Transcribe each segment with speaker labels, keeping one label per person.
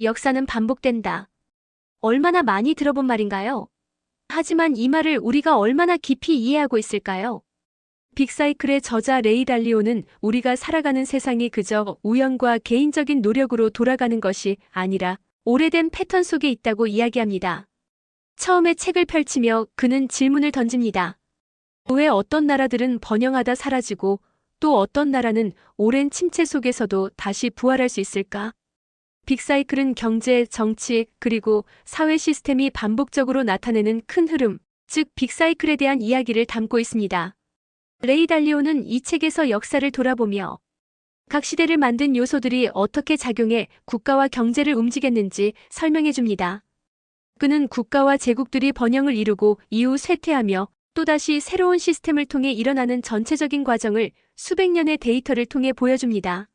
Speaker 1: 역사는 반복된다. 얼마나 많이 들어본 말인가요? 하지만 이 말을 우리가 얼마나 깊이 이해하고 있을까요? 빅사이클의 저자 레이 달리오는 우리가 살아가는 세상이 그저 우연과 개인적인 노력으로 돌아가는 것이 아니라 오래된 패턴 속에 있다고 이야기합니다. 처음에 책을 펼치며 그는 질문을 던집니다. 왜 어떤 나라들은 번영하다 사라지고 또 어떤 나라는 오랜 침체 속에서도 다시 부활할 수 있을까? 빅사이클은 경제, 정치, 그리고 사회 시스템이 반복적으로 나타내는 큰 흐름, 즉 빅사이클에 대한 이야기를 담고 있습니다. 레이 달리오는 이 책에서 역사를 돌아보며 각 시대를 만든 요소들이 어떻게 작용해 국가와 경제를 움직였는지 설명해 줍니다. 그는 국가와 제국들이 번영을 이루고 이후 쇠퇴하며 또다시 새로운 시스템을 통해 일어나는 전체적인 과정을 수백 년의 데이터를 통해 보여줍니다.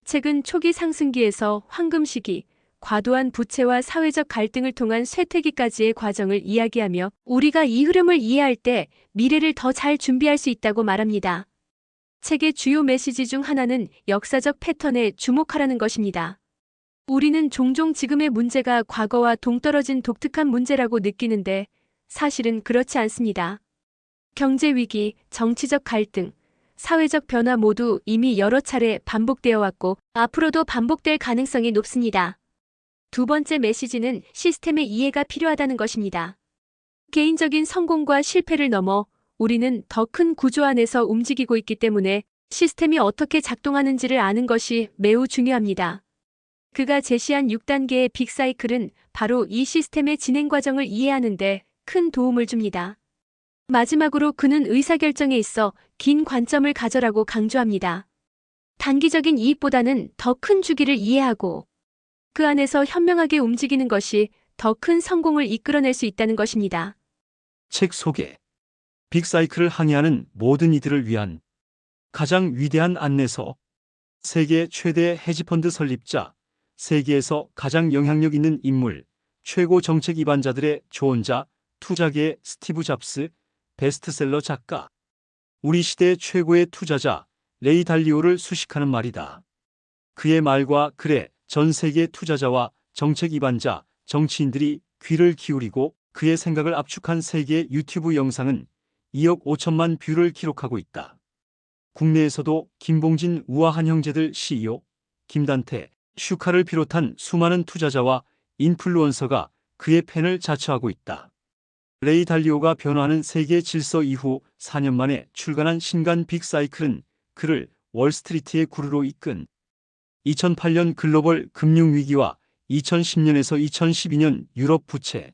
Speaker 1: 책은 초기 상승기에서 황금 시기, 과도한 부채와 사회적 갈등을 통한 쇠퇴기까지의 과정을 이야기하며 우리가 이 흐름을 이해할 때 미래를 더 잘 준비할 수 있다고 말합니다. 책의 주요 메시지 중 하나는 역사적 패턴에 주목하라는 것입니다. 우리는 종종 지금의 문제가 과거와 동떨어진 독특한 문제라고 느끼는데 사실은 그렇지 않습니다. 경제 위기, 정치적 갈등, 사회적 변화 모두 이미 여러 차례 반복되어 왔고 앞으로도 반복될 가능성이 높습니다. 두 번째 메시지는 시스템의 이해가 필요하다는 것입니다. 개인적인 성공과 실패를 넘어 우리는 더 큰 구조 안에서 움직이고 있기 때문에 시스템이 어떻게 작동하는지를 아는 것이 매우 중요합니다. 그가 제시한 6단계의 빅사이클은 바로 이 시스템의 진행 과정을 이해하는 데 큰 도움을 줍니다. 마지막으로 그는 의사결정에 있어 긴 관점을 가져라고 강조합니다. 단기적인 이익보다는 더 큰 주기를 이해하고 그 안에서 현명하게 움직이는 것이 더 큰 성공을 이끌어낼 수 있다는 것입니다.
Speaker 2: 책 소개. 빅사이클을 항해하는 모든 이들을 위한 가장 위대한 안내서. 세계 최대 헤지펀드 설립자, 세계에서 가장 영향력 있는 인물, 최고 정책 입안자들의 조언자, 투자계의 스티브 잡스, 베스트셀러 작가. 우리 시대 최고의 투자자 레이 달리오를 수식하는 말이다. 그의 말과 글에 전 세계 투자자와 정책 입안자, 정치인들이 귀를 기울이고 그의 생각을 압축한 세계의 유튜브 영상은 2억 5천만 뷰를 기록하고 있다. 국내에서도 김봉진 우아한 형제들 CEO, 김단태, 슈카를 비롯한 수많은 투자자와 인플루언서가 그의 팬을 자처하고 있다. 레이 달리오가 변화하는 세계 질서 이후 4년 만에 출간한 신간 빅사이클은 그를 월스트리트의 구루로 이끈 2008년 글로벌 금융위기와 2010년에서 2012년 유럽 부채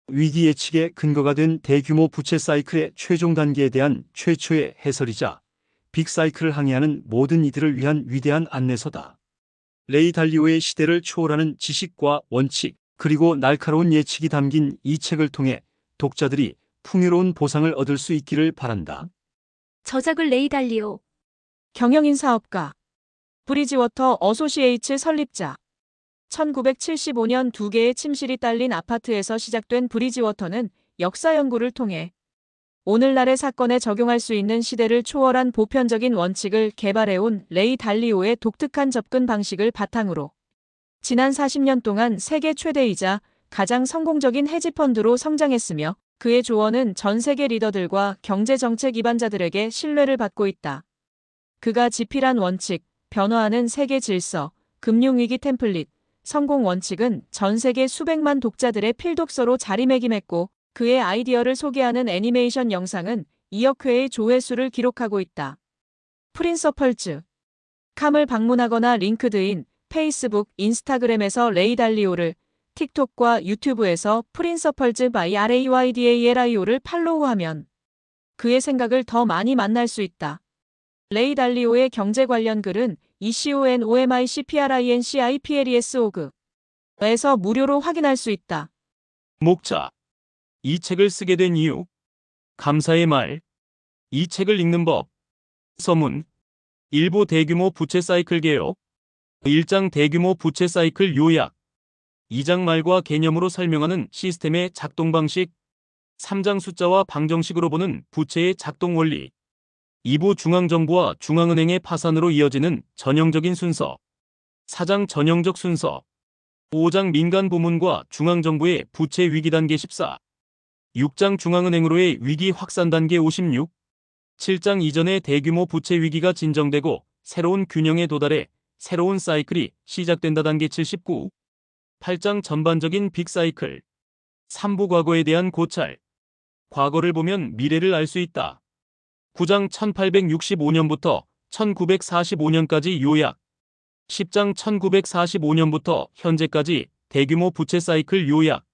Speaker 2: 위기 예측의 근거가 된 대규모 부채 사이클의 최종 단계에 대한 최초의 해설이자 빅사이클을 항해하는 모든 이들을 위한 위대한 안내서다. 레이 달리오의 시대를 초월하는 지식과 원칙, 그리고 날카로운 예측이 담긴 이 책을 통해 독자들이 풍요로운 보상을 얻을 수 있기를 바란다.
Speaker 1: 저작을 레이 달리오.
Speaker 3: 경영인 사업가. 브리지워터 어소시에이츠 설립자. 1975년 두 개의 침실이 딸린 아파트에서 시작된 브리지워터는 역사 연구를 통해 오늘날의 사건에 적용할 수 있는 시대를 초월한 보편적인 원칙을 개발해온 레이 달리오의 독특한 접근 방식을 바탕으로 지난 40년 동안 세계 최대이자 가장 성공적인 헤지펀드로 성장했으며 그의 조언은 전 세계 리더들과 경제정책 입안자들에게 신뢰를 받고 있다. 그가 지필한 원칙, 변화하는 세계 질서, 금융위기 템플릿, 성공 원칙은 전 세계 수백만 독자들의 필독서로 자리매김했고 그의 아이디어를 소개하는 애니메이션 영상은 2억 회의 조회수를 기록하고 있다. 프린서펄즈. 캄을 방문하거나 링크드인, 페이스북, 인스타그램에서 레이 달리오를, 틱톡과 유튜브에서 프린서펄즈 by RAYDALIO를 팔로우하면 그의 생각을 더 많이 만날 수 있다. 레이 달리오의 경제 관련 글은 economiciprinceiplesorg에서 무료로 확인할 수 있다.
Speaker 2: 목차. 이 책을 쓰게 된 이유. 감사의 말. 이 책을 읽는 법. 서문. 일부 대규모 부채 사이클 개요. 1장 대규모 부채 사이클 요약. 2장 말과 개념으로 설명하는 시스템의 작동 방식. 3장 숫자와 방정식으로 보는 부채의 작동 원리. 2부 중앙정부와 중앙은행의 파산으로 이어지는 전형적인 순서. 4장 전형적 순서. 5장 민간 부문과 중앙정부의 부채 위기 단계 14. 6장 중앙은행으로의 위기 확산 단계 56. 7장 이전의 대규모 부채 위기가 진정되고 새로운 균형에 도달해 새로운 사이클이 시작된다 단계 79. 8장 전반적인 빅사이클. 3부 과거에 대한 고찰. 과거를 보면 미래를 알 수 있다. 9장 1865년부터 1945년까지 요약. 10장 1945년부터 현재까지 대규모 부채 사이클 요약.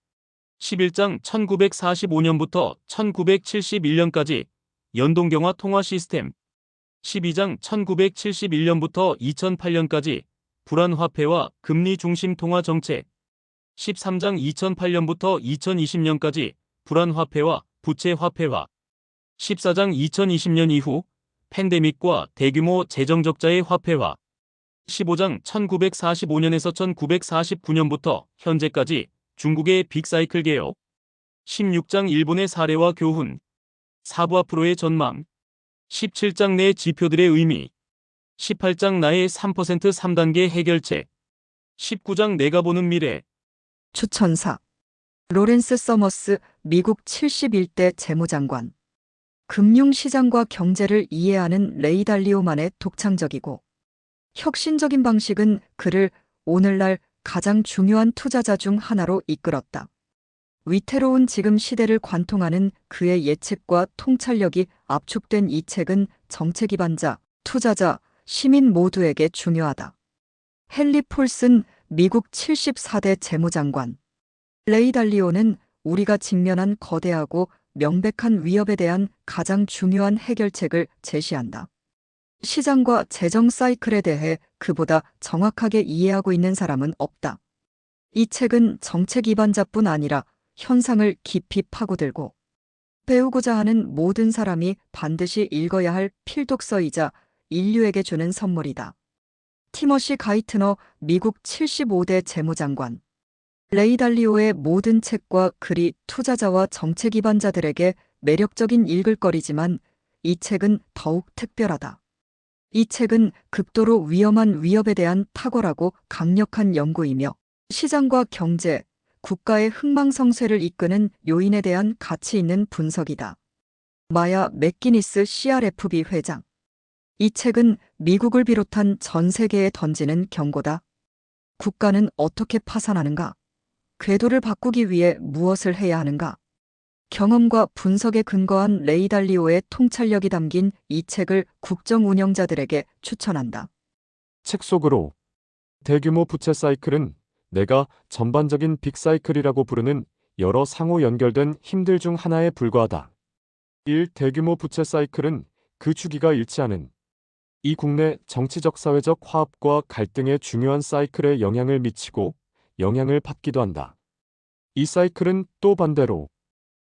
Speaker 2: 11장 1945년부터 1971년까지 연동경화 통화 시스템. 12장 1971년부터 2008년까지 불안화폐와 금리 중심 통화 정책. 13장 2008년부터 2020년까지 불안화폐와 부채 화폐화. 14장 2020년 이후 팬데믹과 대규모 재정적자의 화폐화. 15장 1945년에서 1949년부터 현재까지 중국의 빅사이클 개혁. 16장 일본의 사례와 교훈. 4부 앞으로의 전망. 17장 내 지표들의 의미. 18장 나의 3% 3단계 해결책. 19장 내가 보는 미래.
Speaker 4: 추천사 로렌스 서머스 미국 71대 재무장관. 금융시장과 경제를 이해하는 레이 달리오만의 독창적이고 혁신적인 방식은 그를 오늘날 가장 중요한 투자자 중 하나로 이끌었다. 위태로운 지금 시대를 관통하는 그의 예측과 통찰력이 압축된 이 책은 정책 기반자, 투자자, 시민 모두에게 중요하다. 헨리 폴슨 미국 74대 재무장관. 레이 달리오는 우리가 직면한 거대하고 명백한 위협에 대한 가장 중요한 해결책을 제시한다. 시장과 재정 사이클에 대해 그보다 정확하게 이해하고 있는 사람은 없다. 이 책은 정책 기반자뿐 아니라 현상을 깊이 파고들고 배우고자 하는 모든 사람이 반드시 읽어야 할 필독서이자 인류에게 주는 선물이다. 티머시 가이트너 미국 75대 재무장관. 레이 달리오의 모든 책과 글이 투자자와 정책 기반자들에게 매력적인 읽을거리지만 이 책은 더욱 특별하다. 이 책은 극도로 위험한 위협에 대한 탁월하고 강력한 연구이며 시장과 경제, 국가의 흥망성쇠를 이끄는 요인에 대한 가치 있는 분석이다. 마야 맥기니스 CRFB 회장. 이 책은 미국을 비롯한 전 세계에 던지는 경고다. 국가는 어떻게 파산하는가? 궤도를 바꾸기 위해 무엇을 해야 하는가? 경험과 분석에 근거한 레이 달리오의 통찰력이 담긴 이 책을 국정 운영자들에게 추천한다.
Speaker 5: 책 속으로 대규모 부채 사이클은 내가 전반적인 빅사이클이라고 부르는 여러 상호 연결된 힘들 중 하나에 불과하다. 1. 대규모 부채 사이클은 그 주기가 일치하는 이 국내 정치적 사회적 화합과 갈등의 중요한 사이클에 영향을 미치고 영향을 받기도 한다. 이 사이클은 또 반대로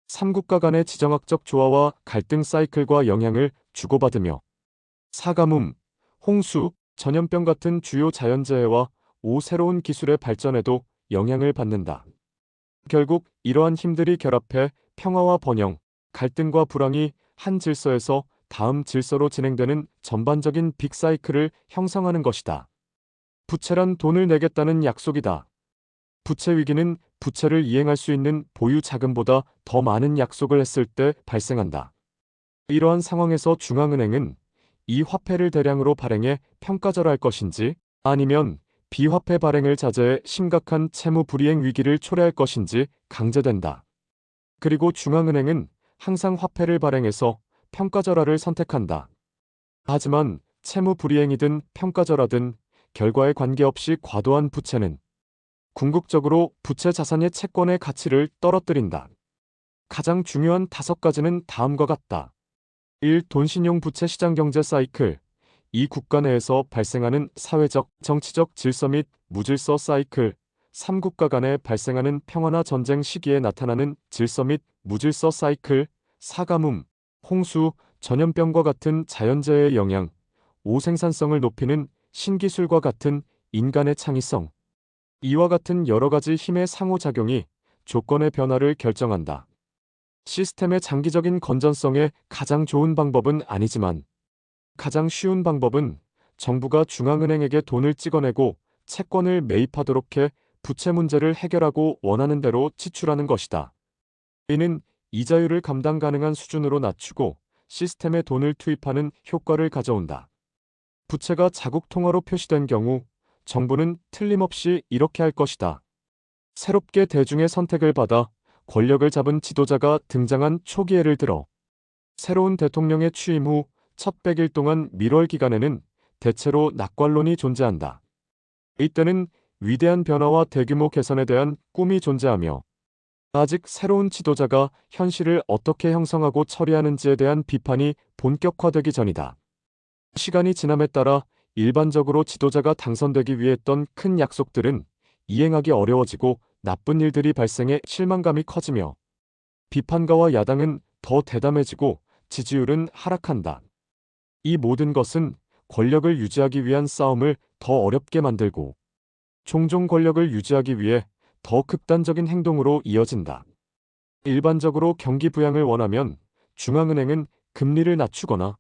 Speaker 5: 3국가 간의 지정학적 조화와 갈등 사이클과 영향을 주고받으며 사가뭄, 홍수, 전염병 같은 주요 자연재해와 새로운 기술의 발전에도 영향을 받는다. 결국 이러한 힘들이 결합해 평화와 번영, 갈등과 불황이 한 질서에서 다음 질서로 진행되는 전반적인 빅사이클을 형성하는 것이다. 부채란 돈을 내겠다는 약속이다. 부채 위기는 부채를 이행할 수 있는 보유 자금보다 더 많은 약속을 했을 때 발생한다. 이러한 상황에서 중앙은행은 이 화폐를 대량으로 발행해 평가절하할 것인지 아니면 비화폐 발행을 자제해 심각한 채무 불이행 위기를 초래할 것인지 강제된다. 그리고 중앙은행은 항상 화폐를 발행해서 평가절하를 선택한다. 하지만 채무 불이행이든 평가절하든 결과에 관계없이 과도한 부채는 궁극적으로 부채 자산의 채권의 가치를 떨어뜨린다. 가장 중요한 5가지는 다음과 같다. 1. 돈신용 부채 시장 경제 사이클. 이 국가 내에서 발생하는 사회적, 정치적 질서 및 무질서 사이클. 3국가 간에 발생하는 평화나 전쟁 시기에 나타나는 질서 및 무질서 사이클. 사가뭄, 홍수, 전염병과 같은 자연재해의 영향. 5. 생산성을 높이는 신기술과 같은 인간의 창의성. 이와 같은 여러 가지 힘의 상호작용이 조건의 변화를 결정한다. 시스템의 장기적인 건전성에 가장 좋은 방법은 아니지만 가장 쉬운 방법은 정부가 중앙은행에게 돈을 찍어내고 채권을 매입하도록 해 부채 문제를 해결하고 원하는 대로 지출하는 것이다. 이는 이자율을 감당 가능한 수준으로 낮추고 시스템에 돈을 투입하는 효과를 가져온다. 부채가 자국 통화로 표시된 경우 정부는 틀림없이 이렇게 할 것이다. 새롭게 대중의 선택을 받아 권력을 잡은 지도자가 등장한 초기 예를 들어 새로운 대통령의 취임 후 첫 100일 동안 밀월 기간에는 대체로 낙관론이 존재한다. 이때는 위대한 변화와 대규모 개선에 대한 꿈이 존재하며 아직 새로운 지도자가 현실을 어떻게 형성하고 처리하는지에 대한 비판이 본격화되기 전이다. 시간이 지남에 따라 일반적으로 지도자가 당선되기 위해 했던 큰 약속들은 이행하기 어려워지고 나쁜 일들이 발생해 실망감이 커지며 비판가와 야당은 더 대담해지고 지지율은 하락한다. 이 모든 것은 권력을 유지하기 위한 싸움을 더 어렵게 만들고 종종 권력을 유지하기 위해 더 극단적인 행동으로 이어진다. 일반적으로 경기 부양을 원하면 중앙은행은 금리를 낮추거나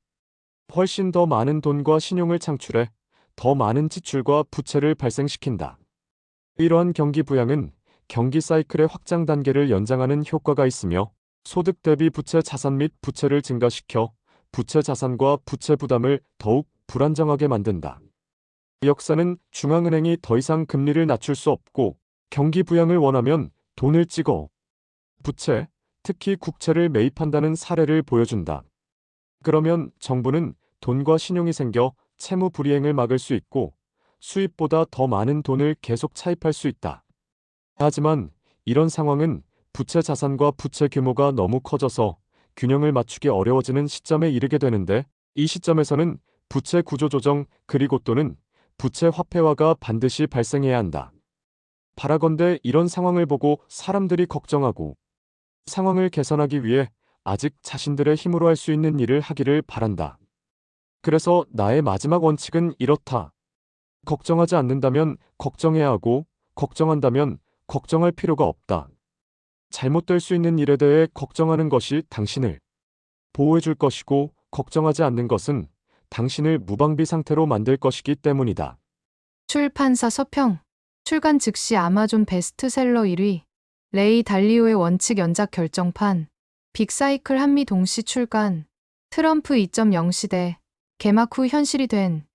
Speaker 5: 훨씬 더 많은 돈과 신용을 창출해 더 많은 지출과 부채를 발생시킨다. 이러한 경기 부양은 경기 사이클의 확장 단계를 연장하는 효과가 있으며 소득 대비 부채 자산 및 부채를 증가시켜 부채 자산과 부채 부담을 더욱 불안정하게 만든다. 역사는 중앙은행이 더 이상 금리를 낮출 수 없고 경기 부양을 원하면 돈을 찍어 부채, 특히 국채를 매입한다는 사례를 보여준다. 그러면 정부는 돈과 신용이 생겨 채무 불이행을 막을 수 있고 수입보다 더 많은 돈을 계속 차입할 수 있다. 하지만 이런 상황은 부채 자산과 부채 규모가 너무 커져서 균형을 맞추기 어려워지는 시점에 이르게 되는데 이 시점에서는 부채 구조 조정 그리고 또는 부채 화폐화가 반드시 발생해야 한다. 바라건대 이런 상황을 보고 사람들이 걱정하고 상황을 개선하기 위해 아직 자신들의 힘으로 할 수 있는 일을 하기를 바란다. 그래서 나의 마지막 원칙은 이렇다. 걱정하지 않는다면 걱정해야 하고 걱정한다면 걱정할 필요가 없다. 잘못될 수 있는 일에 대해 걱정하는 것이 당신을 보호해 줄 것이고 걱정하지 않는 것은 당신을 무방비 상태로 만들 것이기 때문이다.
Speaker 6: 출판사 서평. 출간 즉시 아마존 베스트셀러 1위. 레이 달리오의 원칙 연작 결정판. 빅사이클 한미 동시 출간. 트럼프 2.0 시대. 개막 후 현실이 된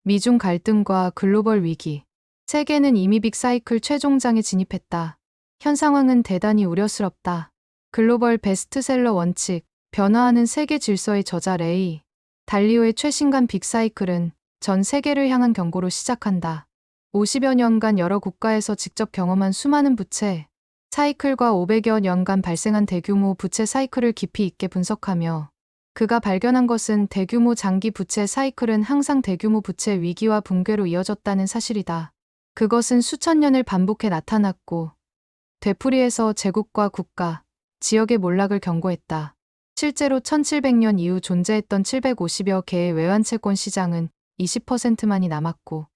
Speaker 6: 미중 갈등과 글로벌 위기. 세계는 이미 빅사이클 최종장에 진입했다. 현 상황은 대단히 우려스럽다. 글로벌 베스트셀러 원칙. 변화하는 세계 질서의 저자 레이 달리오의 최신간 빅사이클은 전 세계를 향한 경고로 시작한다. 50여 년간 여러 국가에서 직접 경험한 수많은 부채 사이클과 500여 년간 발생한 대규모 부채 사이클을 깊이 있게 분석하며 그가 발견한 것은 대규모 장기 부채 사이클은 항상 대규모 부채 위기와 붕괴로 이어졌다는 사실이다. 그것은 수천 년을 반복해 나타났고 되풀이해서 제국과 국가, 지역의 몰락을 경고했다. 실제로 1700년 이후 존재했던 750여 개의 외환채권 시장은 20%만이 남았고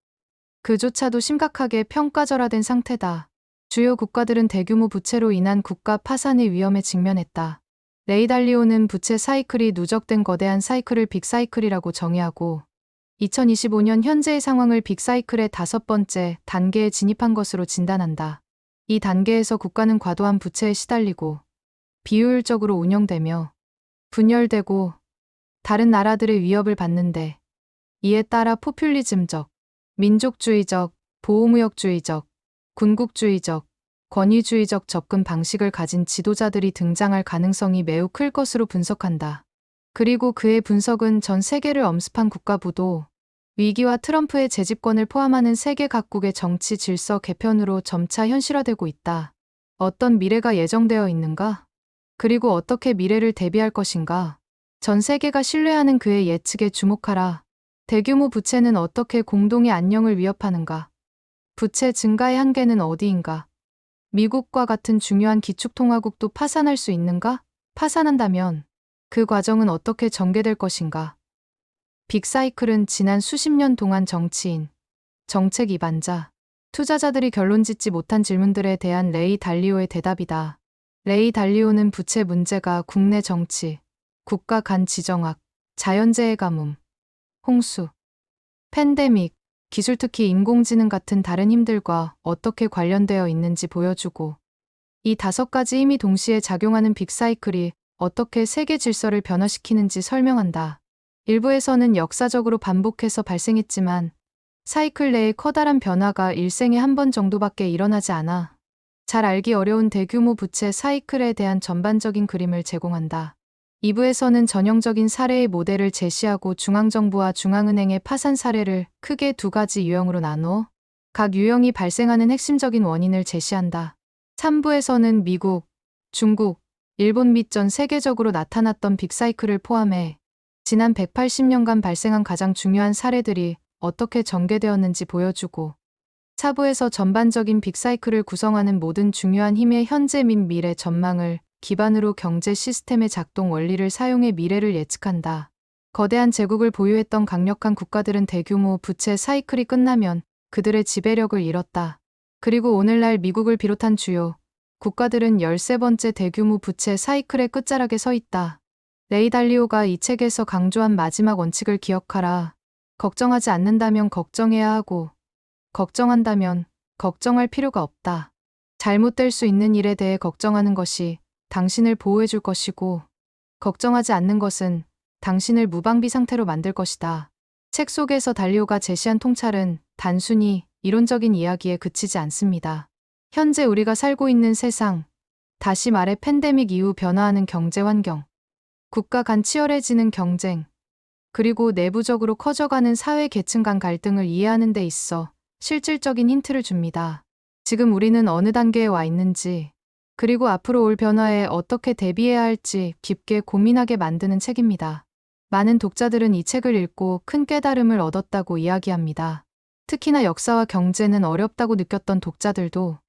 Speaker 6: 그조차도 심각하게 평가절하된 상태다. 주요 국가들은 대규모 부채로 인한 국가 파산의 위험에 직면했다. 레이 달리오는 부채 사이클이 누적된 거대한 사이클을 빅사이클이라고 정의하고 2025년 현재의 상황을 빅사이클의 5번째 단계에 진입한 것으로 진단한다. 이 단계에서 국가는 과도한 부채에 시달리고 비효율적으로 운영되며 분열되고 다른 나라들의 위협을 받는데 이에 따라 포퓰리즘적, 민족주의적, 보호무역주의적, 군국주의적, 권위주의적 접근 방식을 가진 지도자들이 등장할 가능성이 매우 클 것으로 분석한다. 그리고 그의 분석은 전 세계를 엄습한 국가부도 위기와 트럼프의 재집권을 포함하는 세계 각국의 정치 질서 개편으로 점차 현실화되고 있다. 어떤 미래가 예정되어 있는가? 그리고 어떻게 미래를 대비할 것인가? 전 세계가 신뢰하는 그의 예측에 주목하라. 대규모 부채는 어떻게 공동의 안녕을 위협하는가? 부채 증가의 한계는 어디인가? 미국과 같은 중요한 기축통화국도 파산할 수 있는가? 파산한다면 그 과정은 어떻게 전개될 것인가? 빅사이클은 지난 수십 년 동안 정치인, 정책 입안자, 투자자들이 결론짓지 못한 질문들에 대한 레이 달리오의 대답이다. 레이 달리오는 부채 문제가 국내 정치, 국가 간 지정학, 자연재해 가뭄, 홍수, 팬데믹, 기술 특히 인공지능 같은 다른 힘들과 어떻게 관련되어 있는지 보여주고 이 5가지 힘이 동시에 작용하는 빅사이클이 어떻게 세계 질서를 변화시키는지 설명한다. 일부에서는 역사적으로 반복해서 발생했지만 사이클 내의 커다란 변화가 일생에 한 번 정도밖에 일어나지 않아 잘 알기 어려운 대규모 부채 사이클에 대한 전반적인 그림을 제공한다. 2부에서는 전형적인 사례의 모델을 제시하고 중앙정부와 중앙은행의 파산 사례를 크게 2가지 유형으로 나눠 각 유형이 발생하는 핵심적인 원인을 제시한다. 3부에서는 미국, 중국, 일본 및 전 세계적으로 나타났던 빅사이클을 포함해 지난 180년간 발생한 가장 중요한 사례들이 어떻게 전개되었는지 보여주고 4부에서 전반적인 빅사이클을 구성하는 모든 중요한 힘의 현재 및 미래 전망을 기반으로 경제 시스템의 작동 원리를 사용해 미래를 예측한다. 거대한 제국을 보유했던 강력한 국가들은 대규모 부채 사이클이 끝나면 그들의 지배력을 잃었다. 그리고 오늘날 미국을 비롯한 주요 국가들은 13번째 대규모 부채 사이클의 끝자락에 서 있다. 레이 달리오가 이 책에서 강조한 마지막 원칙을 기억하라. 걱정하지 않는다면 걱정해야 하고 걱정한다면 걱정할 필요가 없다. 잘못될 수 있는 일에 대해 걱정하는 것이 당신을 보호해 줄 것이고 걱정하지 않는 것은 당신을 무방비 상태로 만들 것이다. 책 속에서 달리오가 제시한 통찰은 단순히 이론적인 이야기에 그치지 않습니다. 현재 우리가 살고 있는 세상, 다시 말해 팬데믹 이후 변화하는 경제 환경, 국가 간 치열해지는 경쟁, 그리고 내부적으로 커져가는 사회 계층 간 갈등을 이해하는 데 있어 실질적인 힌트를 줍니다. 지금 우리는 어느 단계에 와 있는지, 그리고 앞으로 올 변화에 어떻게 대비해야 할지 깊게 고민하게 만드는 책입니다. 많은 독자들은 이 책을 읽고 큰 깨달음을 얻었다고 이야기합니다. 특히나 역사와 경제는 어렵다고 느꼈던 독자들도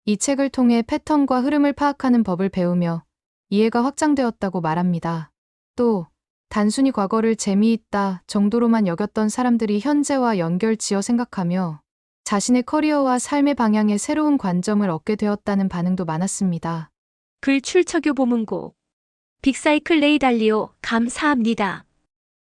Speaker 6: 이 책을 통해 패턴과 흐름을 파악하는 법을 배우며 이해가 확장되었다고 말합니다. 또 단순히 과거를 재미있다 정도로만 여겼던 사람들이 현재와 연결 지어 생각하며 자신의 커리어와 삶의 방향에 새로운 관점을 얻게 되었다는 반응도 많았습니다.
Speaker 1: 글 출처교 보문고 빅사이클 레이 달리오 감사합니다.